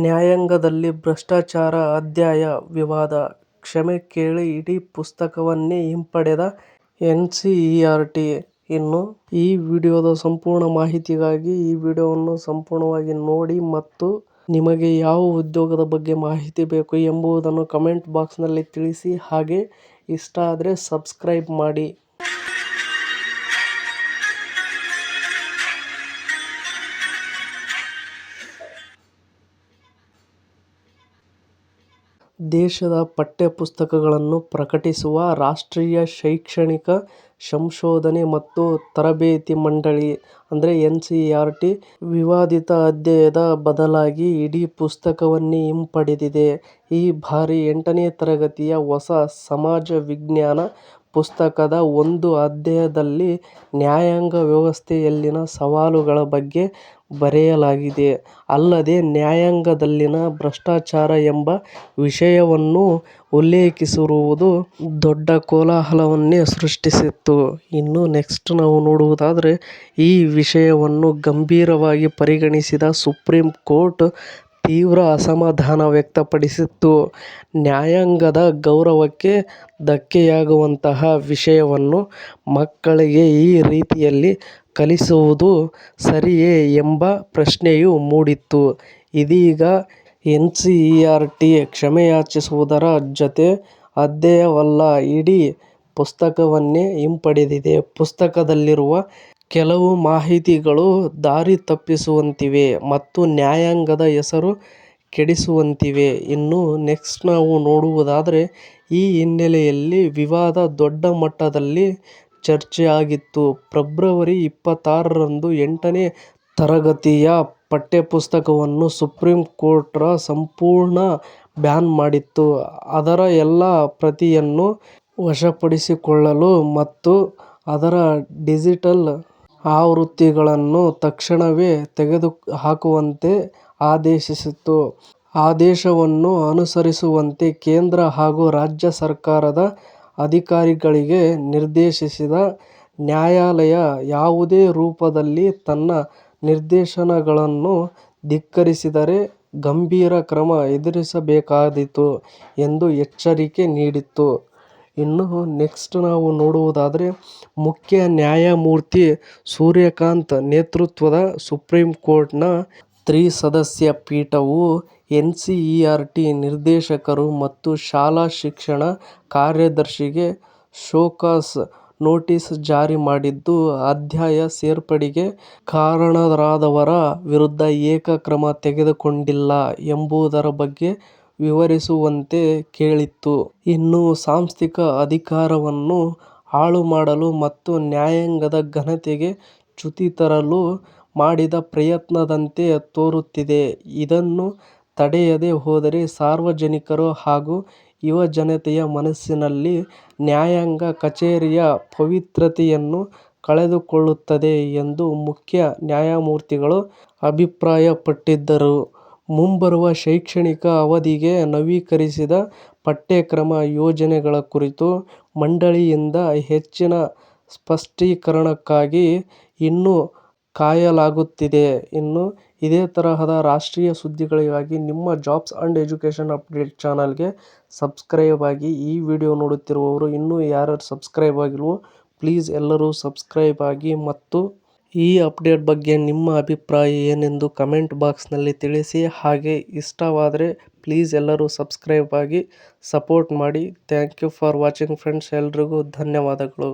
ನ್ಯಾಯಾಂಗದಲ್ಲಿ ಭ್ರಷ್ಟಾಚಾರ ಅಧ್ಯಾಯ ವಿವಾದ, ಕ್ಷಮೆ ಕೇಳಿ ಇಡೀ ಪುಸ್ತಕವನ್ನೇ ಹಿಂಪಡೆದ ಎನ್ಸಿಇಆರ್ಟಿ. ಇನ್ನು ಈ ವಿಡಿಯೋದ ಸಂಪೂರ್ಣ ಮಾಹಿತಿಗಾಗಿ ಈ ವಿಡಿಯೋವನ್ನು ಸಂಪೂರ್ಣವಾಗಿ ನೋಡಿ ಮತ್ತು ನಿಮಗೆ ಯಾವ ಉದ್ಯೋಗದ ಬಗ್ಗೆ ಮಾಹಿತಿ ಬೇಕು ಎಂಬುದನ್ನು ಕಮೆಂಟ್ ಬಾಕ್ಸ್ನಲ್ಲಿ ತಿಳಿಸಿ. ಹಾಗೆ ಇಷ್ಟ ಆದರೆ ಸಬ್ಸ್ಕ್ರೈಬ್ ಮಾಡಿ. ದೇಶದ ಪಠ್ಯಪುಸ್ತಕಗಳನ್ನು ಪ್ರಕಟಿಸುವ ರಾಷ್ಟ್ರೀಯ ಶೈಕ್ಷಣಿಕ ಸಂಶೋಧನೆ ಮತ್ತು ತರಬೇತಿ ಮಂಡಳಿ ಅಂದರೆ ಎನ್ಸಿಇಆರ್ಟಿ ವಿವಾದಿತ ಅಧ್ಯಾಯದ ಬದಲಾಗಿ ಇಡೀ ಪುಸ್ತಕವನ್ನೇ ಹಿಂಪಡೆದಿದೆ. ಈ ಬಾರಿ 8ನೇ ತರಗತಿಯ ಹೊಸ ಸಮಾಜ ವಿಜ್ಞಾನ ಪುಸ್ತಕದ ಒಂದು ಅಧ್ಯಾಯದಲ್ಲಿ ನ್ಯಾಯಾಂಗ ವ್ಯವಸ್ಥೆಯಲ್ಲಿನ ಸವಾಲುಗಳ ಬಗ್ಗೆ ಬರೆಯಲಾಗಿದೆ. ಅಲ್ಲದೆ ನ್ಯಾಯಾಂಗದಲ್ಲಿನ ಭ್ರಷ್ಟಾಚಾರ ಎಂಬ ವಿಷಯವನ್ನೂ ಉಲ್ಲೇಖಿಸಿರುವುದು ದೊಡ್ಡ ಕೋಲಾಹಲವನ್ನೇ ಸೃಷ್ಟಿಸಿತ್ತು. ಇನ್ನು ನೆಕ್ಸ್ಟ್ ನಾವು ನೋಡುವುದಾದರೆ, ಈ ವಿಷಯವನ್ನು ಗಂಭೀರವಾಗಿ ಪರಿಗಣಿಸಿದ ಸುಪ್ರೀಂ ಕೋರ್ಟ್ ತೀವ್ರ ಅಸಮಾಧಾನ ವ್ಯಕ್ತಪಡಿಸಿತ್ತು. ನ್ಯಾಯಾಂಗದ ಗೌರವಕ್ಕೆ ಧಕ್ಕೆಯಾಗುವಂತಹ ವಿಷಯವನ್ನು ಮಕ್ಕಳಿಗೆ ಈ ರೀತಿಯಲ್ಲಿ ಕಲಿಸುವುದು ಸರಿಯೇ ಎಂಬ ಪ್ರಶ್ನೆಯೂ ಮೂಡಿತ್ತು. ಇದೀಗ ಎನ್ಸಿಇಆರ್ಟಿ ಕ್ಷಮೆಯಾಚಿಸುವುದರ ಜೊತೆ ಅಧ್ಯಾಯವಲ್ಲ, ಇಡೀ ಪುಸ್ತಕವನ್ನೇ ಹಿಂಪಡೆದಿದೆ. ಪುಸ್ತಕದಲ್ಲಿರುವ ಕೆಲವು ಮಾಹಿತಿಗಳು ದಾರಿ ತಪ್ಪಿಸುವಂತಿವೆ ಮತ್ತು ನ್ಯಾಯಾಂಗದ ಹೆಸರು ಕೆಡಿಸುವಂತಿವೆ. ಇನ್ನು ನೆಕ್ಸ್ಟ್ ನಾವು ನೋಡುವುದಾದರೆ, ಈ ಹಿನ್ನೆಲೆಯಲ್ಲಿ ವಿವಾದ ದೊಡ್ಡ ಮಟ್ಟದಲ್ಲಿ ಚರ್ಚೆ ಆಗಿತ್ತು. ಫೆಬ್ರವರಿ 26ರಂದು 8ನೇ ತರಗತಿಯ ಪಠ್ಯಪುಸ್ತಕವನ್ನು ಸುಪ್ರೀಂ ಕೋರ್ಟ್ ಸಂಪೂರ್ಣ ಬ್ಯಾನ್ ಮಾಡಿತ್ತು. ಅದರ ಎಲ್ಲ ಪ್ರತಿಯನ್ನು ವಶಪಡಿಸಿಕೊಳ್ಳಲು ಮತ್ತು ಅದರ ಡಿಜಿಟಲ್ ಆವೃತ್ತಿಗಳನ್ನು ತಕ್ಷಣವೇ ತೆಗೆದುಹಾಕುವಂತೆ ಆದೇಶಿಸಿತ್ತು. ಆದೇಶವನ್ನು ಅನುಸರಿಸುವಂತೆ ಕೇಂದ್ರ ಹಾಗೂ ರಾಜ್ಯ ಸರ್ಕಾರದ ಅಧಿಕಾರಿಗಳಿಗೆ ನಿರ್ದೇಶಿಸಿದ ನ್ಯಾಯಾಲಯ, ಯಾವುದೇ ರೂಪದಲ್ಲಿ ತನ್ನ ನಿರ್ದೇಶನಗಳನ್ನು ಧಿಕ್ಕರಿಸಿದರೆ ಗಂಭೀರ ಕ್ರಮ ಎದುರಿಸಬೇಕಾದೀತು ಎಂದು ಎಚ್ಚರಿಕೆ ನೀಡಿತ್ತು. ಇನ್ನು ನೆಕ್ಸ್ಟ್ ನಾವು ನೋಡುವುದಾದರೆ, ಮುಖ್ಯ ನ್ಯಾಯಮೂರ್ತಿ ಸೂರ್ಯಕಾಂತ್ ನೇತೃತ್ವದ ಸುಪ್ರೀಂ ಕೋರ್ಟ್ನ ತ್ರಿಸದಸ್ಯ ಪೀಠವು ಎನ್ಸಿಇಆರ್ಟಿ ನಿರ್ದೇಶಕರು ಮತ್ತು ಶಾಲಾ ಶಿಕ್ಷಣ ಕಾರ್ಯದರ್ಶಿಗೆ ಶೋಕಾಸ್ ನೋಟಿಸ್ ಜಾರಿ ಮಾಡಿದ್ದು, ಅಧ್ಯಾಯ ಸೇರ್ಪಡೆಗೆ ಕಾರಣರಾದವರ ವಿರುದ್ಧ ಏಕ ಕ್ರಮ ತೆಗೆದುಕೊಂಡಿಲ್ಲ ಎಂಬುದರ ಬಗ್ಗೆ ವಿವರಿಸುವಂತೆ ಕೇಳಿತ್ತು. ಇನ್ನು ಸಾಂಸ್ಥಿಕ ಅಧಿಕಾರವನ್ನು ಹಾಳುಮಾಡಲು ಮತ್ತು ನ್ಯಾಯಾಂಗದ ಘನತೆಗೆ ಚ್ಯುತಿ ತರಲು ಮಾಡಿದ ಪ್ರಯತ್ನದಂತೆ ತೋರುತ್ತಿದೆ. ಇದನ್ನು ತಡೆಯದೆ ಹೋದರೆ ಸಾರ್ವಜನಿಕರು ಹಾಗೂ ಯುವಜನತೆಯ ಮನಸ್ಸಿನಲ್ಲಿ ನ್ಯಾಯಾಂಗ ಕಚೇರಿಯ ಪವಿತ್ರತೆಯನ್ನು ಕಳೆದುಕೊಳ್ಳುತ್ತದೆ ಎಂದು ಮುಖ್ಯ ನ್ಯಾಯಮೂರ್ತಿಗಳು ಅಭಿಪ್ರಾಯಪಟ್ಟಿದ್ದರು. ಮುಂಬರುವ ಶೈಕ್ಷಣಿಕ ಅವಧಿಗೆ ನವೀಕರಿಸಿದ ಪಠ್ಯಕ್ರಮ ಯೋಜನೆಗಳ ಕುರಿತು ಮಂಡಳಿಯಿಂದ ಹೆಚ್ಚಿನ ಸ್ಪಷ್ಟೀಕರಣಕ್ಕಾಗಿ ಇನ್ನೂ ಕಾಯಲಾಗುತ್ತಿದೆ. ಇನ್ನು ಇದೇ ತರಹದ ರಾಷ್ಟ್ರೀಯ ಸುದ್ದಿಗಳಿಗಾಗಿ ನಿಮ್ಮ ಜಾಬ್ಸ್ ಅಂಡ್ ಎಜುಕೇಷನ್ ಅಪ್ಡೇಟ್ ಚಾನಲ್ಗೆ ಸಬ್ಸ್ಕ್ರೈಬ್ ಆಗಿ. ಈ ವಿಡಿಯೋ ನೋಡುತ್ತಿರುವವರು ಇನ್ನೂ ಯಾರ್ಯಾರು ಸಬ್ಸ್ಕ್ರೈಬ್ ಆಗಿಲ್ವೋ ಪ್ಲೀಸ್ ಎಲ್ಲರೂ ಸಬ್ಸ್ಕ್ರೈಬ್ ಆಗಿ ಮತ್ತು ಈ ಅಪ್ಡೇಟ್ ಬಗ್ಗೆ ನಿಮ್ಮ ಅಭಿಪ್ರಾಯ ಏನೆಂದು ಕಮೆಂಟ್ ಬಾಕ್ಸ್ನಲ್ಲಿ ತಿಳಿಸಿ. ಹಾಗೆ ಇಷ್ಟವಾದರೆ ಪ್ಲೀಸ್ ಎಲ್ಲರೂ ಸಬ್ಸ್ಕ್ರೈಬ್ ಆಗಿ ಸಪೋರ್ಟ್ ಮಾಡಿ. Thank you for watching friends. ಎಲ್ರಿಗೂ ಧನ್ಯವಾದಗಳು.